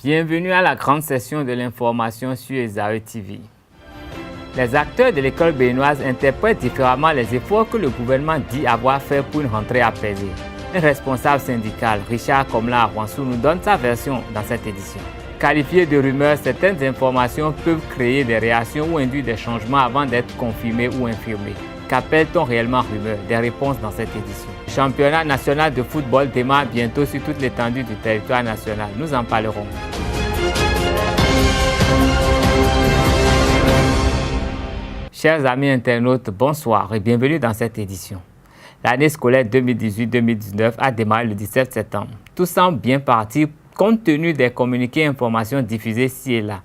Bienvenue à la grande session de l'information sur Esaü TV. Les acteurs de l'école béninoise interprètent différemment les efforts que le gouvernement dit avoir fait pour une rentrée apaisée. Un responsable syndical, Richard Komla Arwansou, nous donne sa version dans cette édition. Qualifiées de rumeurs, certaines informations peuvent créer des réactions ou induire des changements avant d'être confirmées ou infirmées. Qu'appelle-t-on réellement rumeur? Des réponses dans cette édition. Le championnat national de football démarre bientôt sur toute l'étendue du territoire national. Nous en parlerons. Chers amis internautes, bonsoir et bienvenue dans cette édition. L'année scolaire 2018-2019 a démarré le 17 septembre. Tout semble bien parti compte tenu des communiqués et informations diffusés ci et là.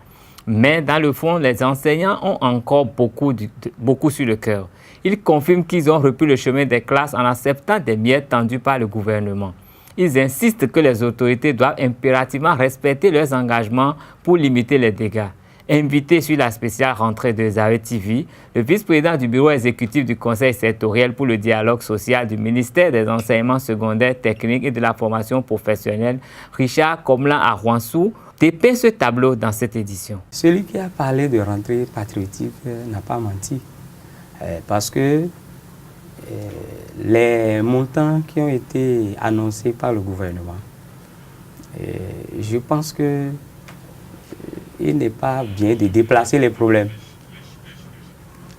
Mais dans le fond, les enseignants ont encore beaucoup sur le cœur. Ils confirment qu'ils ont repris le chemin des classes en acceptant des miettes tendues par le gouvernement. Ils insistent que les autorités doivent impérativement respecter leurs engagements pour limiter les dégâts. Invité sur la spéciale rentrée de Esaü TV, le vice-président du bureau exécutif du conseil sectoriel pour le dialogue social du ministère des enseignements secondaires, techniques et de la formation professionnelle, Richard Komla Arwansou, dépeint ce tableau dans cette édition. Celui qui a parlé de rentrée patriotique n'a pas menti, parce que les montants qui ont été annoncés par le gouvernement, je pense que il n'est pas bien de déplacer les problèmes.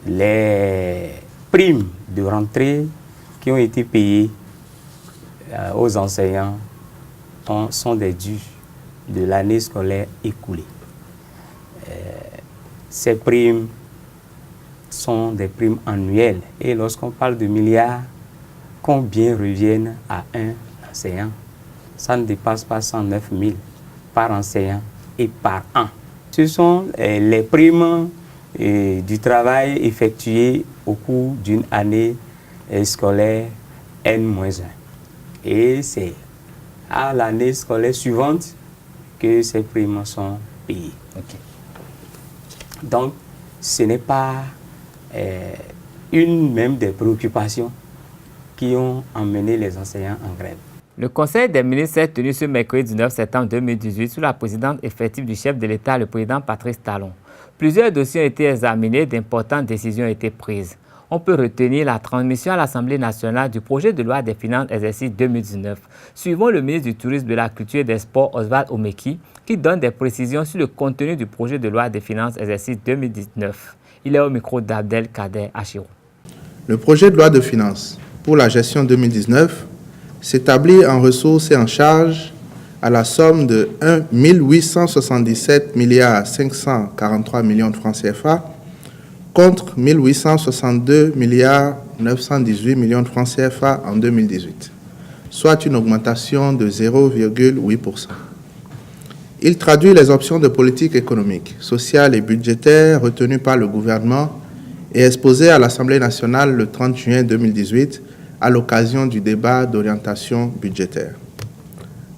Les primes de rentrée qui ont été payées aux enseignants sont des dus de l'année scolaire écoulée. Ces primes sont des primes annuelles. Et lorsqu'on parle de milliards, combien reviennent à un enseignant? Ça ne dépasse pas 109 000 par enseignant et par an. Ce sont les primes du travail effectué au cours d'une année scolaire N-1. Et c'est à l'année scolaire suivante que ces primes sont payées. Okay. Donc, ce n'est pas une même des préoccupations qui ont emmené les enseignants en grève. Le Conseil des ministres s'est tenu ce mercredi 19 septembre 2018 sous la présidence effective du chef de l'État, le président Patrice Talon. Plusieurs dossiers ont été examinés, d'importantes décisions ont été prises. On peut retenir la transmission à l'Assemblée nationale du projet de loi des finances exercice 2019. Suivons le ministre du Tourisme, de la Culture et des Sports, Oswald Omeki, qui donne des précisions sur le contenu du projet de loi des finances exercice 2019. Il est au micro d'Abdel Kader Achirou. Le projet de loi de finances pour la gestion 2019 s'établit en ressources et en charges à la somme de 1 877 543 millions de francs CFA contre 1 862 918 millions de francs CFA en 2018, soit une augmentation de 0,8%. Il traduit les options de politique économique, sociale et budgétaire retenues par le gouvernement et exposées à l'Assemblée nationale le 30 juin 2018 à l'occasion du débat d'orientation budgétaire.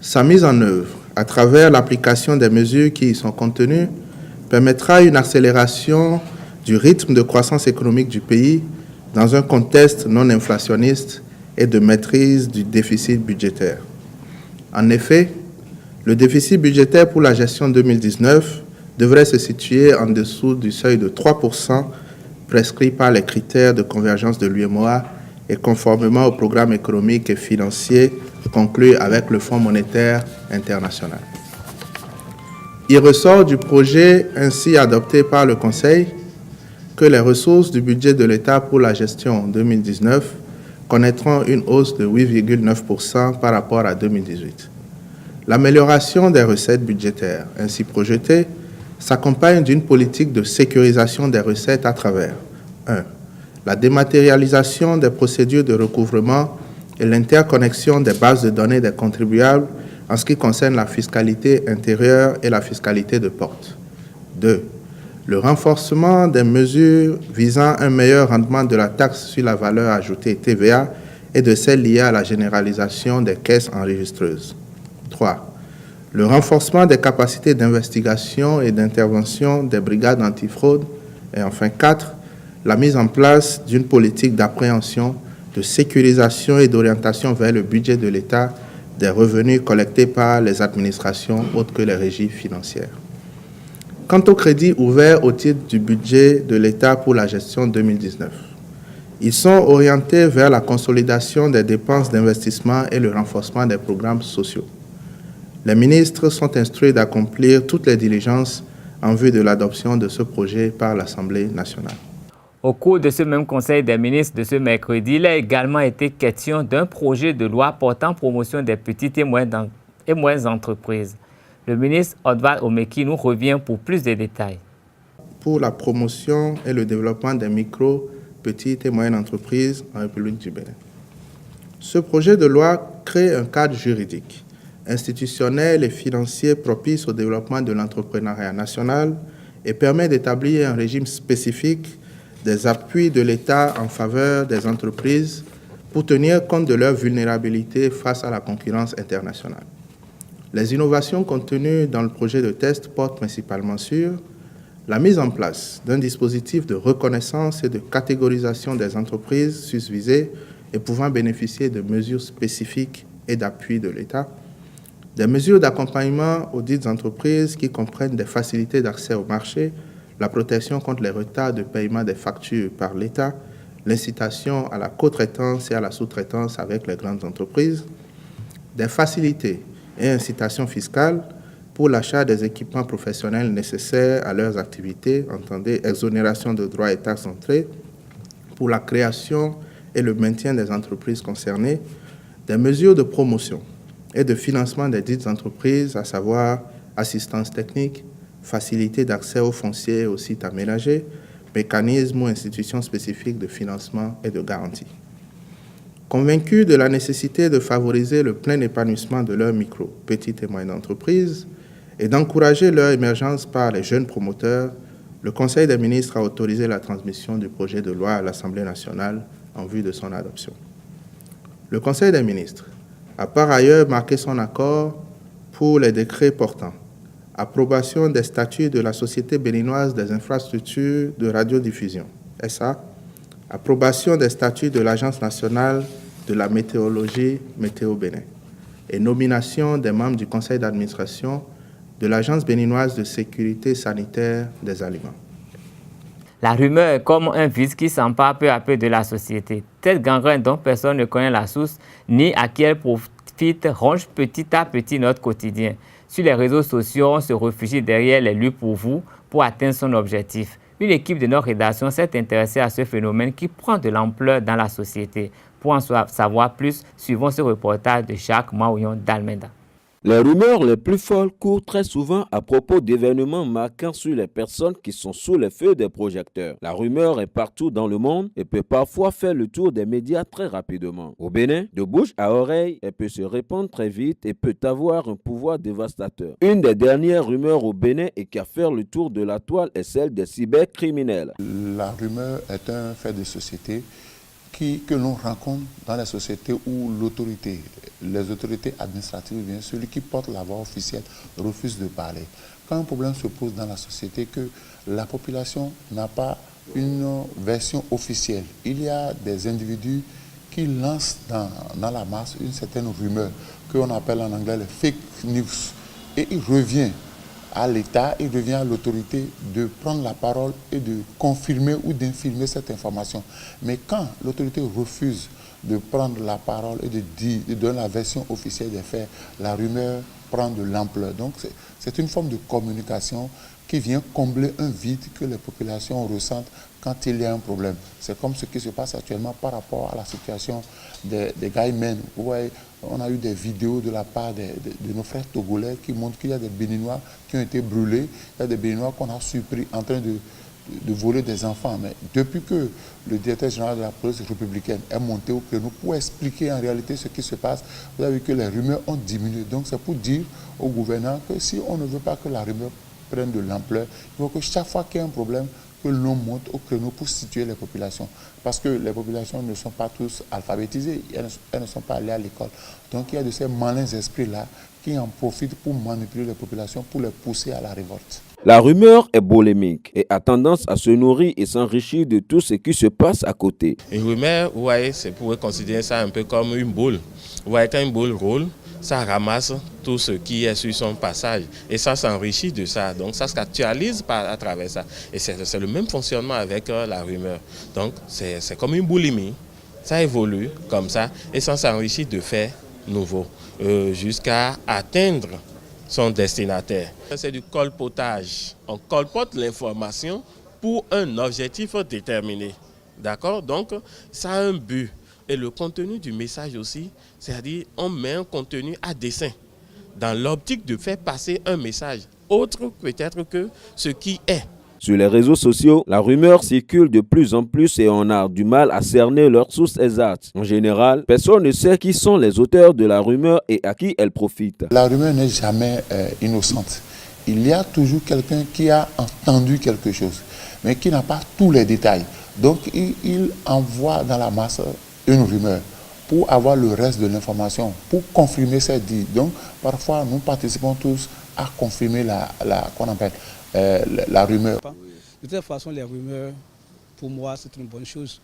Sa mise en œuvre, à travers l'application des mesures qui y sont contenues, permettra une accélération du rythme de croissance économique du pays dans un contexte non inflationniste et de maîtrise du déficit budgétaire. En effet, le déficit budgétaire pour la gestion 2019 devrait se situer en dessous du seuil de 3% prescrit par les critères de convergence de l'UEMOA et conformément au programme économique et financier conclu avec le Fonds monétaire international. Il ressort du projet ainsi adopté par le Conseil que les ressources du budget de l'État pour la gestion 2019 connaîtront une hausse de 8,9% par rapport à 2018. L'amélioration des recettes budgétaires ainsi projetées s'accompagne d'une politique de sécurisation des recettes à travers 1. La dématérialisation des procédures de recouvrement et l'interconnexion des bases de données des contribuables en ce qui concerne la fiscalité intérieure et la fiscalité de porte. 2. Le renforcement des mesures visant un meilleur rendement de la taxe sur la valeur ajoutée TVA et de celles liées à la généralisation des caisses enregistreuses. 3. Le renforcement des capacités d'investigation et d'intervention des brigades antifraude. Et enfin 4. La mise en place d'une politique d'appréhension, de sécurisation et d'orientation vers le budget de l'État des revenus collectés par les administrations autres que les régies financières. Quant aux crédits ouverts au titre du budget de l'État pour la gestion 2019, ils sont orientés vers la consolidation des dépenses d'investissement et le renforcement des programmes sociaux. Les ministres sont instruits d'accomplir toutes les diligences en vue de l'adoption de ce projet par l'Assemblée nationale. Au cours de ce même Conseil des ministres de ce mercredi, il a également été question d'un projet de loi portant promotion des petites et moyennes entreprises. Le ministre Oswald Omeki nous revient pour plus de détails. Pour la promotion et le développement des micro, petites et moyennes entreprises en République du Bénin. Ce projet de loi crée un cadre juridique, institutionnel et financier propice au développement de l'entrepreneuriat national et permet d'établir un régime spécifique des appuis de l'État en faveur des entreprises pour tenir compte de leur vulnérabilité face à la concurrence internationale. Les innovations contenues dans le projet de test portent principalement sur la mise en place d'un dispositif de reconnaissance et de catégorisation des entreprises susvisées et pouvant bénéficier de mesures spécifiques et d'appui de l'État, des mesures d'accompagnement aux dites entreprises qui comprennent des facilités d'accès au marché, la protection contre les retards de paiement des factures par l'État, l'incitation à la co-traitance et à la sous-traitance avec les grandes entreprises, des facilités et incitations fiscales pour l'achat des équipements professionnels nécessaires à leurs activités, entendez exonération de droits et taxes entrées, pour la création et le maintien des entreprises concernées, des mesures de promotion et de financement des dites entreprises, à savoir assistance technique, facilité d'accès aux fonciers et aux sites aménagés, mécanismes ou institutions spécifiques de financement et de garantie. Convaincus de la nécessité de favoriser le plein épanouissement de leurs micro, petites et moyennes entreprises et d'encourager leur émergence par les jeunes promoteurs, le Conseil des ministres a autorisé la transmission du projet de loi à l'Assemblée nationale en vue de son adoption. Le Conseil des ministres a par ailleurs marqué son accord pour les décrets portant approbation des statuts de la Société béninoise des infrastructures de radiodiffusion, SA, approbation des statuts de l'Agence nationale de la météorologie, Météo Bénin, et nomination des membres du conseil d'administration de l'Agence béninoise de sécurité sanitaire des aliments. La rumeur est comme un virus qui s'empare peu à peu de la société. Telle gangrène dont personne ne connaît la source ni à qui elle profite ronge petit à petit notre quotidien. Sur les réseaux sociaux, on se réfugie derrière les luttes pour vous pour atteindre son objectif. Une équipe de notre rédaction s'est intéressée à ce phénomène qui prend de l'ampleur dans la société. Pour en savoir plus, suivons ce reportage de Jacques Maouillon d'Almeida. Les rumeurs les plus folles courent très souvent à propos d'événements marquants sur les personnes qui sont sous les feux des projecteurs. La rumeur est partout dans le monde et peut parfois faire le tour des médias très rapidement. Au Bénin, de bouche à oreille, elle peut se répandre très vite et peut avoir un pouvoir dévastateur. Une des dernières rumeurs au Bénin et qui a fait le tour de la toile est celle des cybercriminels. La rumeur est un fait de société que l'on rencontre dans les sociétés où l'autorité, les autorités administratives, bien celui qui porte la voix officielle, refuse de parler. Quand un problème se pose dans la société, que la population n'a pas une version officielle, il y a des individus qui lancent dans la masse une certaine rumeur, qu'on appelle en anglais les fake news. Et il revient à l'État, il revient à l'autorité de prendre la parole et de confirmer ou d'infirmer cette information. Mais quand l'autorité refuse de prendre la parole et de donner la version officielle des faits, la rumeur prend de l'ampleur. Donc c'est une forme de communication qui vient combler un vide que les populations ressentent quand il y a un problème. C'est comme ce qui se passe actuellement par rapport à la situation des Gaïmen. Vous voyez, on a eu des vidéos de la part de nos frères togolais qui montrent qu'il y a des Béninois qui ont été brûlés, il y a des Béninois qu'on a surpris en train de voler des enfants. Mais depuis que le directeur général de la police républicaine est monté au créneau pour expliquer en réalité ce qui se passe, vous avez vu que les rumeurs ont diminué. Donc c'est pour dire au gouverneur que si on ne veut pas que la rumeur prenne de l'ampleur, il faut que chaque fois qu'il y a un problème, que l'on monte au créneau pour situer les populations. Parce que les populations ne sont pas tous alphabétisées, elles ne sont pas allées à l'école. Donc il y a de ces malins esprits-là qui en profitent pour manipuler les populations, pour les pousser à la révolte. La rumeur est polémique et a tendance à se nourrir et s'enrichir de tout ce qui se passe à côté. Une rumeur, vous voyez, c'est pour considérer ça un peu comme une boule. Vous voyez, quand une boule roule, ça ramasse tout ce qui est sur son passage et ça s'enrichit de ça. Donc ça s'actualise à travers ça. Et c'est le même fonctionnement avec la rumeur. Donc c'est comme une boulimie. Ça évolue comme ça et ça s'enrichit de faits nouveaux jusqu'à atteindre son destinataire. C'est du colpotage. On colpote l'information pour un objectif déterminé. D'accord? Donc ça a un but. Et le contenu du message aussi, c'est-à-dire on met un contenu à dessein dans l'optique de faire passer un message autre peut-être que ce qui est. Sur les réseaux sociaux, la rumeur circule de plus en plus et on a du mal à cerner leur source exacte. En général, personne ne sait qui sont les auteurs de la rumeur et à qui elle profite. La rumeur n'est jamais innocente. Il y a toujours quelqu'un qui a entendu quelque chose, mais qui n'a pas tous les détails. Donc il envoie dans la masse une rumeur pour avoir le reste de l'information, pour confirmer cette dit. Donc parfois nous participons tous à confirmer la rumeur. De toute façon, les rumeurs, pour moi, c'est une bonne chose.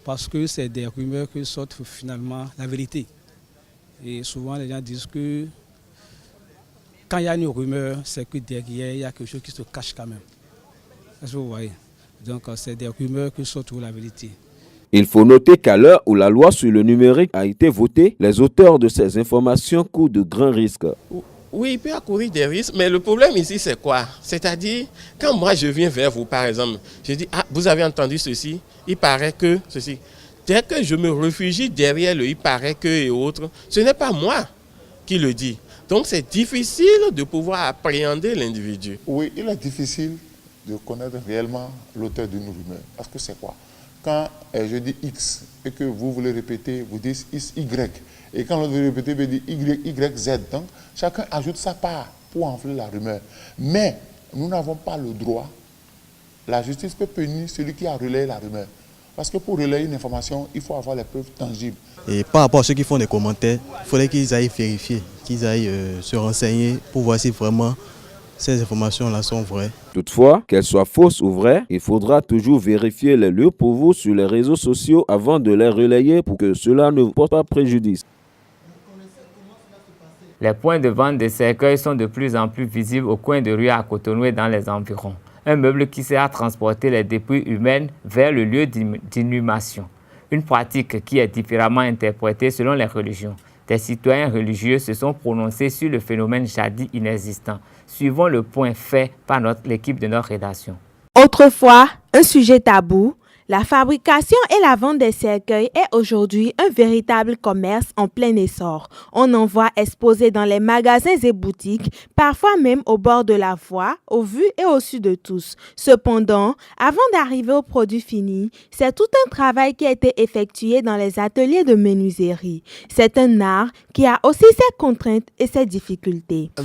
Parce que c'est des rumeurs qui sortent finalement la vérité. Et souvent, les gens disent que quand il y a une rumeur, c'est que derrière, il y a quelque chose qui se cache quand même. Est-ce que vous voyez? Donc, c'est des rumeurs qui sortent la vérité. Il faut noter qu'à l'heure où la loi sur le numérique a été votée, les auteurs de ces informations courent de grands risques. Oui, il peut accourir des risques, mais le problème ici, c'est quoi? C'est-à-dire, quand moi je viens vers vous, par exemple, je dis, ah, vous avez entendu ceci, il paraît que ceci. Dès que je me réfugie derrière le il paraît que et autres, ce n'est pas moi qui le dis. Donc c'est difficile de pouvoir appréhender l'individu. Oui, il est difficile de connaître réellement l'auteur d'une rumeur. Parce que c'est quoi? Quand je dis X et que vous voulez répéter, vous dites Y. Et quand l'autre veut répéter, vous dites Y, Z. Donc, chacun ajoute sa part pour enfler la rumeur. Mais nous n'avons pas le droit. La justice peut punir celui qui a relayé la rumeur. Parce que pour relayer une information, il faut avoir les preuves tangibles. Et par rapport à ceux qui font des commentaires, il faudrait qu'ils aillent vérifier, qu'ils aillent se renseigner pour voir si vraiment ces informations-là sont vraies. Toutefois, qu'elles soient fausses ou vraies, il faudra toujours vérifier les lieux pour vous sur les réseaux sociaux avant de les relayer pour que cela ne vous porte pas préjudice. Les points de vente de cercueils sont de plus en plus visibles au coin de rue à Cotonou et dans les environs. Un meuble qui sert à transporter les dépouilles humaines vers le lieu d'inhumation. Une pratique qui est différemment interprétée selon les religions. Des citoyens religieux se sont prononcés sur le phénomène jadis inexistant. Suivons le point fait par l'équipe de notre rédaction. Autrefois, un sujet tabou, la fabrication et la vente des cercueils est aujourd'hui un véritable commerce en plein essor. On en voit exposés dans les magasins et boutiques, parfois même au bord de la voie, au vu et au su de tous. Cependant, avant d'arriver au produit fini, c'est tout un travail qui a été effectué dans les ateliers de menuiserie. C'est un art qui a aussi ses contraintes et ses difficultés. Ça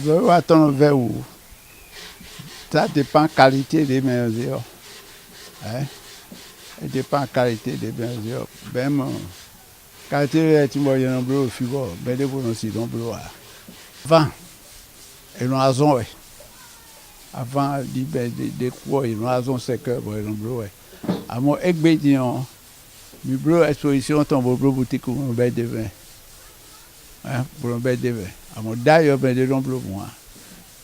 dépend de la qualité des mesures. Ça dépend de la qualité des mesures. Même qualité des moyens bleus, figo, ben des bons aussi dans bleu. Avant, ils ont raison. Avant, des quoi, ils ont raison, c'est que bon, ils ont bleu. À mon expédient, le bleu exposition tombe bleu boutique pour un bain de vin. Pour un bain de vin. À mon d'ailleurs, ben des bleu moi.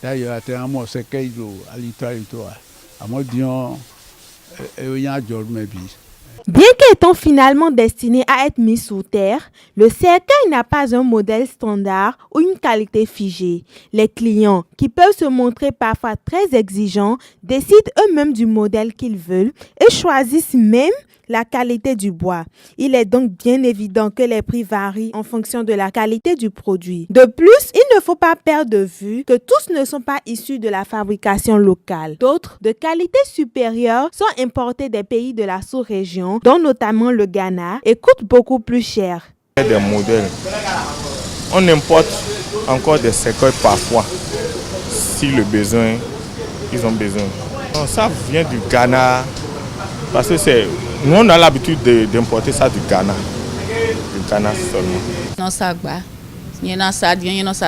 D'ailleurs, à terre, moi, c'est 15 jours, à l'histoire. À mon dion, il y a un jour, mais bien qu'étant finalement destiné à être mis sous terre, le cercueil n'a pas un modèle standard ou une qualité figée. Les clients, qui peuvent se montrer parfois très exigeants, décident eux-mêmes du modèle qu'ils veulent et choisissent même la qualité du bois. Il est donc bien évident que les prix varient en fonction de la qualité du produit. De plus, il ne faut pas perdre de vue que tous ne sont pas issus de la fabrication locale. D'autres, de qualité supérieure, sont importés des pays de la sous-région, dont notamment le Ghana, et coûtent beaucoup plus cher. Des modèles. On importe encore des cercueils parfois, si le besoin, ils ont besoin. Donc, ça vient du Ghana, parce que nous on a l'habitude d'importer ça du Ghana seulement. Non, ça va. Il y en a ça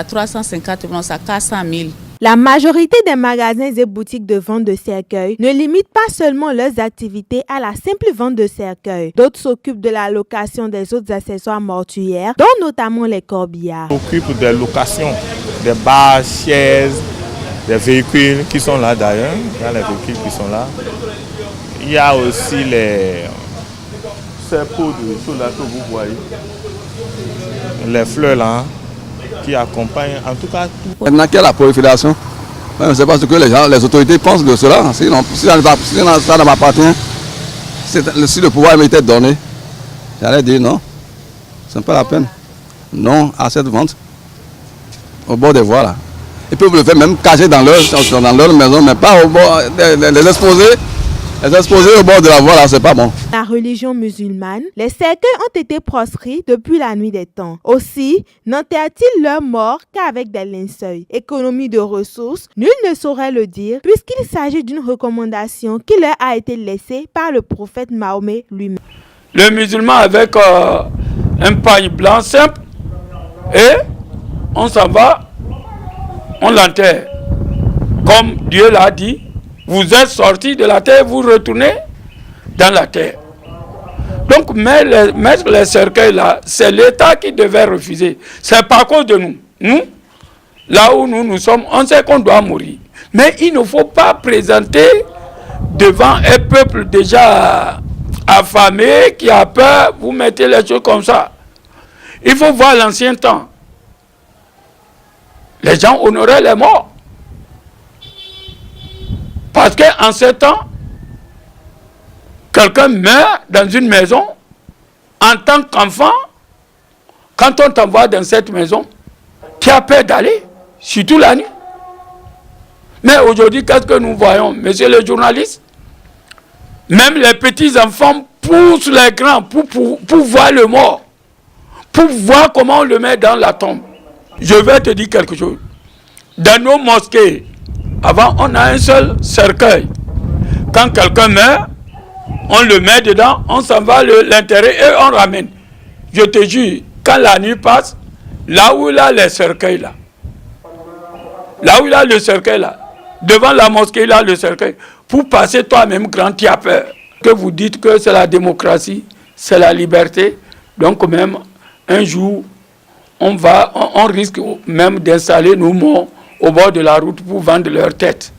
350, il y en a ça 400 000. La majorité des magasins et boutiques de vente de cercueils ne limitent pas seulement leurs activités à la simple vente de cercueils. D'autres s'occupent de la location des autres accessoires mortuaires, dont notamment les corbillards. On s'occupe des locations, des barres, chaises, des véhicules qui sont là d'ailleurs. Il y a les véhicules qui sont là. Il y a aussi ces pots de choses là que vous voyez. Les fleurs là qui accompagnent en tout cas tout. Maintenant qu'il y a la prolifération, je ne sais pas ce que les autorités pensent de cela. Si ça ne m'appartient, si le pouvoir m'était donné, j'allais dire non, ce n'est pas la peine. Non à cette vente au bord des voies là. Ils peuvent le faire même cacher dans leur maison, mais pas au bord, les exposer. Les exposer au bord de la voie là, c'est pas bon. La religion musulmane, les cercueils ont été proscrits depuis la nuit des temps. Aussi, n'enterrent-ils leurs morts qu'avec des linceuls. Économie de ressources, nul ne saurait le dire, puisqu'il s'agit d'une recommandation qui leur a été laissée par le prophète Mahomet lui-même. Le musulman avec un pagne blanc simple, et on s'en va, on l'enterre. Comme Dieu l'a dit, vous êtes sortis de la terre, vous retournez dans la terre. Donc, mettre les cercueils là, c'est l'État qui devait refuser. C'est pas à cause de nous. Nous, là où nous sommes, on sait qu'on doit mourir. Mais il ne faut pas présenter devant un peuple déjà affamé, qui a peur, vous mettez les choses comme ça. Il faut voir l'ancien temps. Les gens honoraient les morts. Parce qu'en ce temps, quelqu'un meurt dans une maison, en tant qu'enfant, quand on t'envoie dans cette maison, tu as peur d'aller, surtout la nuit. Mais aujourd'hui, qu'est-ce que nous voyons, monsieur le journaliste? Même les petits-enfants poussent les grands pour voir le mort, pour voir comment on le met dans la tombe. Je vais te dire quelque chose. Dans nos mosquées, avant, on a un seul cercueil. Quand quelqu'un meurt, on le met dedans, on s'en va l'enterrer et on ramène. Je te jure, quand la nuit passe, là où il a les cercueils là, là où il a le cercueil là, devant la mosquée, il a le cercueil. Pour passer toi-même grand, tu as peur. Que vous dites que c'est la démocratie, c'est la liberté. Donc même, un jour, on risque même d'installer nos morts au bord de la route pour vendre leur tête.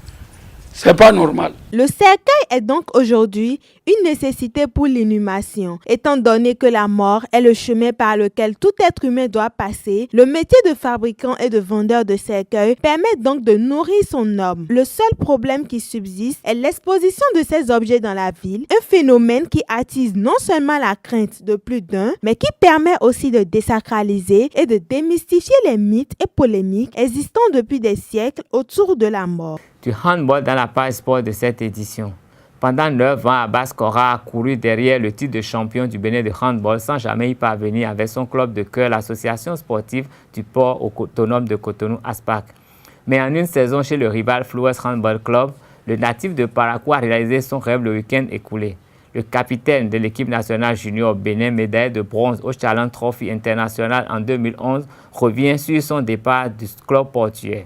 C'est pas normal. Le cercueil est donc aujourd'hui une nécessité pour l'inhumation. Étant donné que la mort est le chemin par lequel tout être humain doit passer, le métier de fabricant et de vendeur de cercueils permet donc de nourrir son homme. Le seul problème qui subsiste est l'exposition de ces objets dans la ville, un phénomène qui attise non seulement la crainte de plus d'un, mais qui permet aussi de désacraliser et de démystifier les mythes et polémiques existant depuis des siècles autour de la mort. Du handball dans la page sport de cette édition. Pendant 9 ans, Abbas Kora a couru derrière le titre de champion du Bénin de handball sans jamais y parvenir avec son club de cœur, l'association sportive du port autonome de Cotonou, ASPAC. Mais en une saison chez le rival Flowers Handball Club, le natif de Parakou a réalisé son rêve le week-end écoulé. Le capitaine de l'équipe nationale junior Bénin, médaille de bronze au Challenge Trophy International en 2011, revient sur son départ du club portuaire.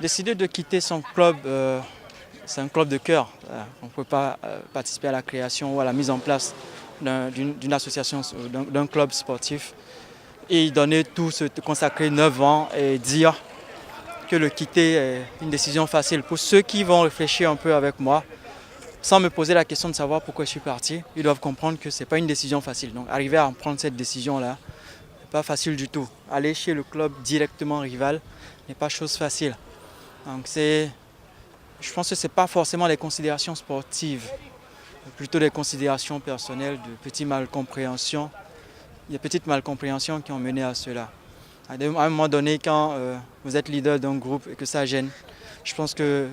Décider de quitter son club, c'est un club de cœur. On ne peut pas participer à la création ou à la mise en place d'une association, d'un club sportif et y donner tout, se consacrer 9 ans et dire que le quitter est une décision facile. Pour ceux qui vont réfléchir un peu avec moi, sans me poser la question de savoir pourquoi je suis parti, ils doivent comprendre que ce n'est pas une décision facile. Donc arriver à prendre cette décision-là, ce n'est pas facile du tout. Aller chez le club directement rival n'est pas chose facile. Donc je pense que ce n'est pas forcément les considérations sportives, plutôt des considérations personnelles, de petites malcompréhensions. Il y a des petites malcompréhensions qui ont mené à cela. À un moment donné, quand vous êtes leader d'un groupe et que ça gêne, je pense que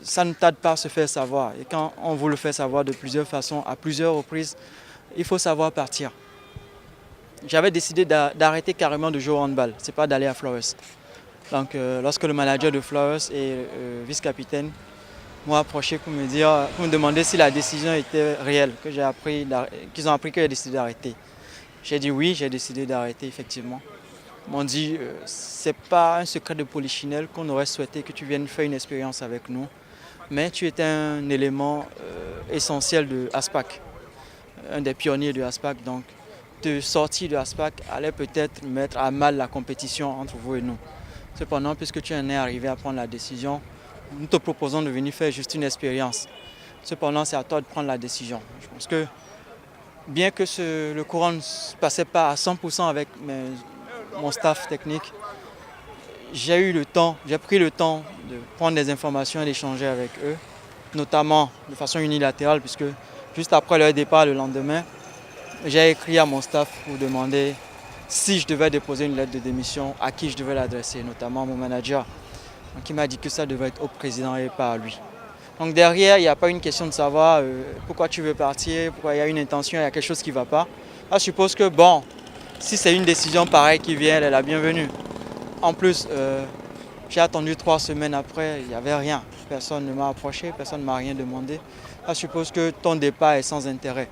ça ne tarde pas à se faire savoir. Et quand on vous le fait savoir de plusieurs façons, à plusieurs reprises, il faut savoir partir. J'avais décidé d'arrêter carrément de jouer au handball, ce n'est pas d'aller à Flowers. Donc, lorsque le manager de Flowers et le vice-capitaine m'ont approché pour me demander si la décision était réelle, qu'ils ont appris que j'ai décidé d'arrêter. J'ai dit oui, j'ai décidé d'arrêter effectivement. m'ont dit c'est pas un secret de polichinelle qu'on aurait souhaité que tu viennes faire une expérience avec nous, mais tu étais un élément essentiel de ASPAC, un des pionniers de ASPAC, donc de sortir de ASPAC allait peut-être mettre à mal la compétition entre vous et nous. Cependant, puisque tu en es arrivé à prendre la décision, nous te proposons de venir faire juste une expérience. Cependant, c'est à toi de prendre la décision. Je pense que bien que le courant ne se passait pas à 100% avec mon staff technique, j'ai pris le temps de prendre des informations et d'échanger avec eux, notamment de façon unilatérale, puisque juste après leur départ le lendemain, j'ai écrit à mon staff pour demander si je devais déposer une lettre de démission, à qui je devais l'adresser, notamment à mon manager. Donc il m'a dit que ça devait être au président et pas à lui. Donc derrière, il n'y a pas une question de savoir pourquoi tu veux partir, pourquoi il y a une intention, il y a quelque chose qui ne va pas. Là, je suppose que bon, si c'est une décision pareille qui vient, elle est la bienvenue. En plus, j'ai attendu 3 semaines après, il n'y avait rien. Personne ne m'a approché, personne ne m'a rien demandé. Là, je suppose que ton départ est sans intérêt.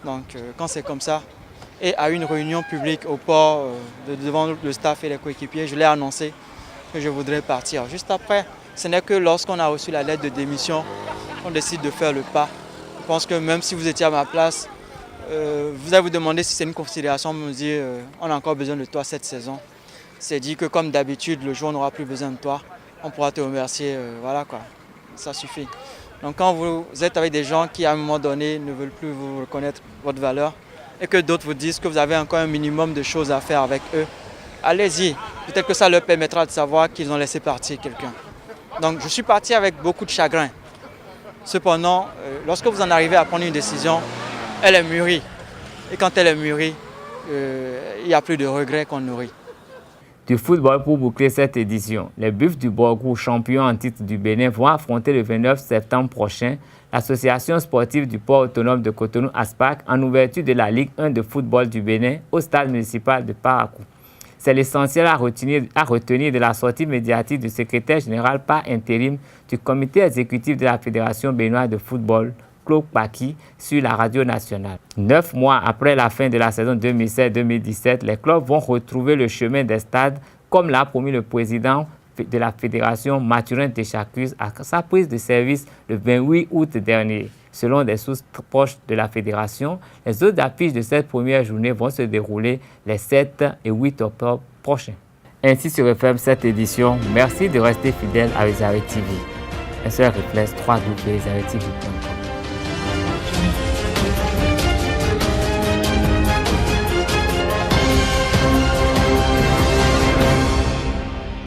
Donc quand c'est comme ça, et à une réunion publique au port devant le staff et les coéquipiers, je l'ai annoncé que je voudrais partir. Juste après, ce n'est que lorsqu'on a reçu la lettre de démission qu'on décide de faire le pas. Je pense que même si vous étiez à ma place, vous allez vous demander si c'est une considération, me dire on a encore besoin de toi cette saison. C'est dit que comme d'habitude, le jour on n'aura plus besoin de toi, on pourra te remercier, voilà quoi, ça suffit. Donc quand vous êtes avec des gens qui à un moment donné ne veulent plus vous reconnaître votre valeur et que d'autres vous disent que vous avez encore un minimum de choses à faire avec eux, allez-y. Peut-être que ça leur permettra de savoir qu'ils ont laissé partir quelqu'un. Donc je suis parti avec beaucoup de chagrin. Cependant, lorsque vous en arrivez à prendre une décision, elle est mûrie. Et quand elle est mûrie, il n'y a plus de regrets qu'on nourrit. Du football pour boucler cette édition. Les Buffs du Borgou, champions en titre du Bénin, vont affronter le 29 septembre prochain l'association sportive du port autonome de Cotonou ASPAC en ouverture de la Ligue 1 de football du Bénin au stade municipal de Parakou. C'est l'essentiel à retenir de la sortie médiatique du secrétaire général par intérim du comité exécutif de la Fédération béninoise de football, Claude Paki, sur la radio nationale. 9 mois après la fin de la saison 2016-2017, les clubs vont retrouver le chemin des stades, comme l'a promis le président de la Fédération, Mathurin Téchacus, à sa prise de service le 28 août dernier. Selon des sources proches de la Fédération, les autres affiches de cette première journée vont se dérouler les 7 et 8 octobre prochains. Ainsi se referme cette édition. Merci de rester fidèle à Wesaré TV. Un seul réflexe, www.wesaré-tv.com.